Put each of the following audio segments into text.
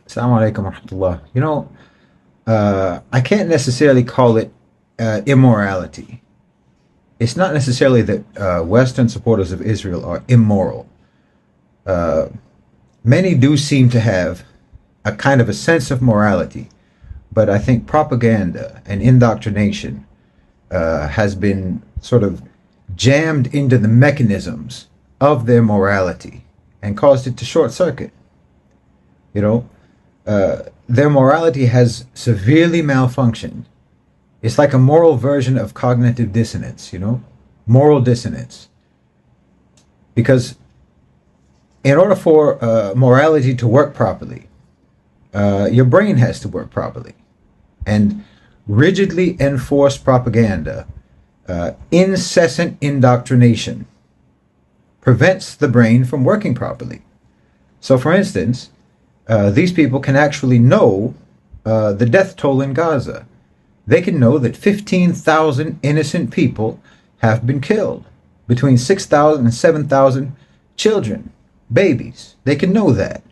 Assalamu alaikum wa rahmatullah. I can't necessarily call it immorality. It's not necessarily that Western supporters of Israel are immoral. Uh, Many do seem to have a kind of a sense of morality, but I think propaganda and indoctrination has been sort of jammed into the mechanisms of their morality and caused it to short circuit. You know, their morality has severely malfunctioned. It's like a moral version of cognitive dissonance, moral dissonance. Because in order for morality to work properly, your brain has to work properly. And rigidly enforced propaganda, incessant indoctrination, prevents the brain from working properly. So, for instance, these people can actually know the death toll in Gaza. They can know that 15,000 innocent people have been killed, between 6,000 and 7,000 children, babies. They can know that.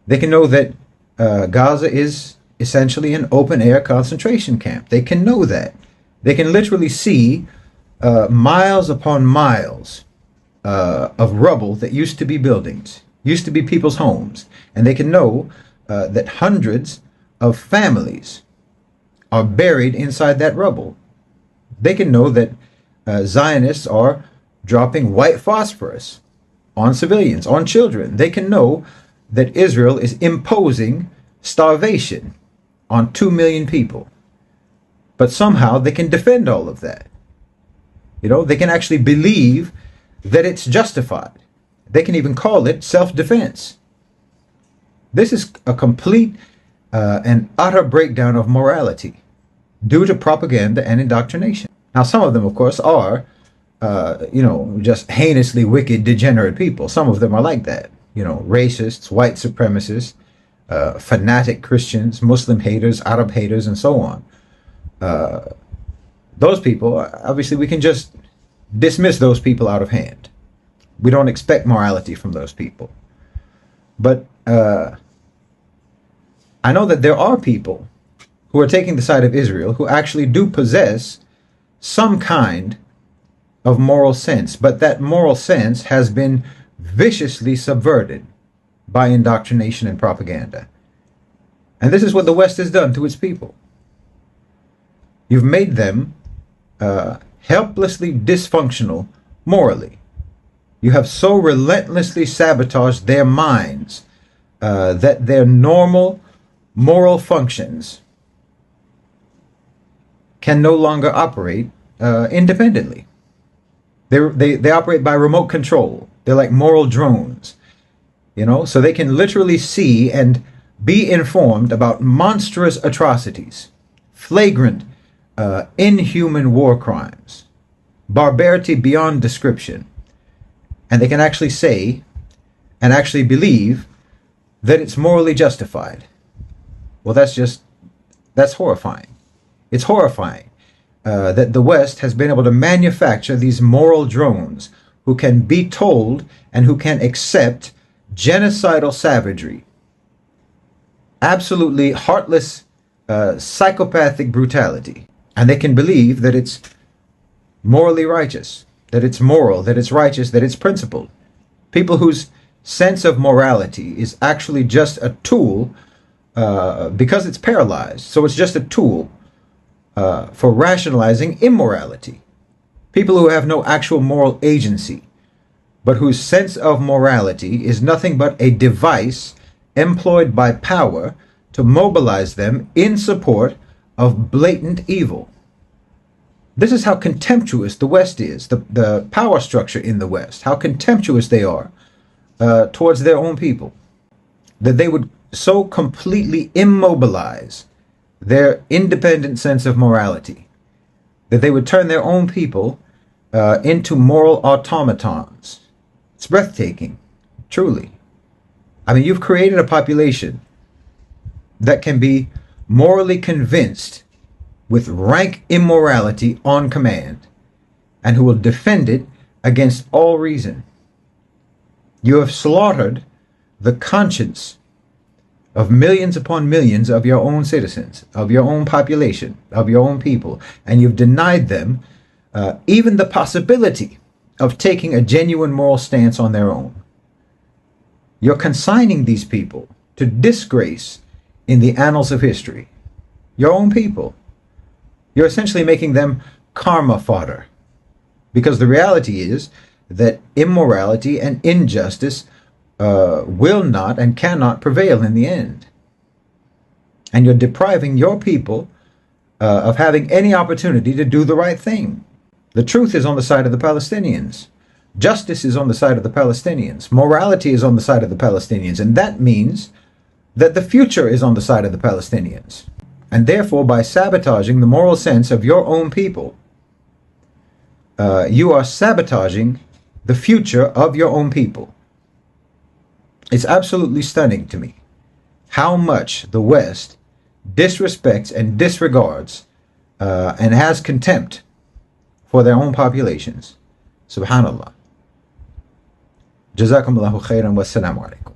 They can know that Gaza is essentially an open-air concentration camp. They can know that. They can literally see miles upon miles of rubble that used to be buildings, used to be people's homes. And they can know that hundreds of families are buried inside that rubble. They can know that Zionists are dropping white phosphorus on civilians, on children. They can know that Israel is imposing starvation on 2 million people. But somehow they can defend all of that. They can actually believe that it's justified. They can even call it self-defense. This is a complete and utter breakdown of morality due to propaganda and indoctrination. Now, some of them, of course, are, just heinously wicked, degenerate people. Some of them are like that. Racists, white supremacists, fanatic Christians, Muslim haters, Arab haters, and so on. Those people, obviously, we can just dismiss those people out of hand. We don't expect morality from those people. But I know that there are people who are taking the side of Israel who actually do possess some kind of moral sense, but that moral sense has been viciously subverted by indoctrination and propaganda. And this is what the West has done to its people. You've made them helplessly dysfunctional morally. You have so relentlessly sabotaged their minds that their normal moral functions can no longer operate independently. They operate by remote control. They're like moral drones, so they can literally see and be informed about monstrous atrocities, flagrant, inhuman war crimes, barbarity beyond description. And they can actually say and actually believe that it's morally justified. Well, that's horrifying. It's horrifying that the West has been able to manufacture these moral drones who can be told and who can accept genocidal savagery, absolutely heartless, psychopathic brutality. And they can believe that it's morally righteous, that it's moral, that it's righteous, that it's principled. People whose sense of morality is actually just a tool because it's paralyzed. So it's just a tool for rationalizing immorality. People who have no actual moral agency, but whose sense of morality is nothing but a device employed by power to mobilize them in support of blatant evil. This is how contemptuous the West is, the power structure in the West, how contemptuous they are towards their own people, that they would so completely immobilize their independent sense of morality, that they would turn their own people into moral automatons. It's breathtaking, truly. I mean, you've created a population that can be morally convinced with rank immorality on command, and who will defend it against all reason. You have slaughtered the conscience of millions upon millions of your own citizens, of your own population, of your own people, and you've denied them even the possibility of taking a genuine moral stance on their own. You're consigning these people to disgrace in the annals of history. Your own people. You're essentially making them karma fodder. Because the reality is that immorality and injustice will not and cannot prevail in the end. And you're depriving your people of having any opportunity to do the right thing. The truth is on the side of the Palestinians. Justice is on the side of the Palestinians. Morality is on the side of the Palestinians. And that means that the future is on the side of the Palestinians. And therefore, by sabotaging the moral sense of your own people, you are sabotaging the future of your own people. It's absolutely stunning to me how much the West disrespects and disregards and has contempt for their own populations. Subhanallah. Jazakumullahu khairan wa assalamu alaikum.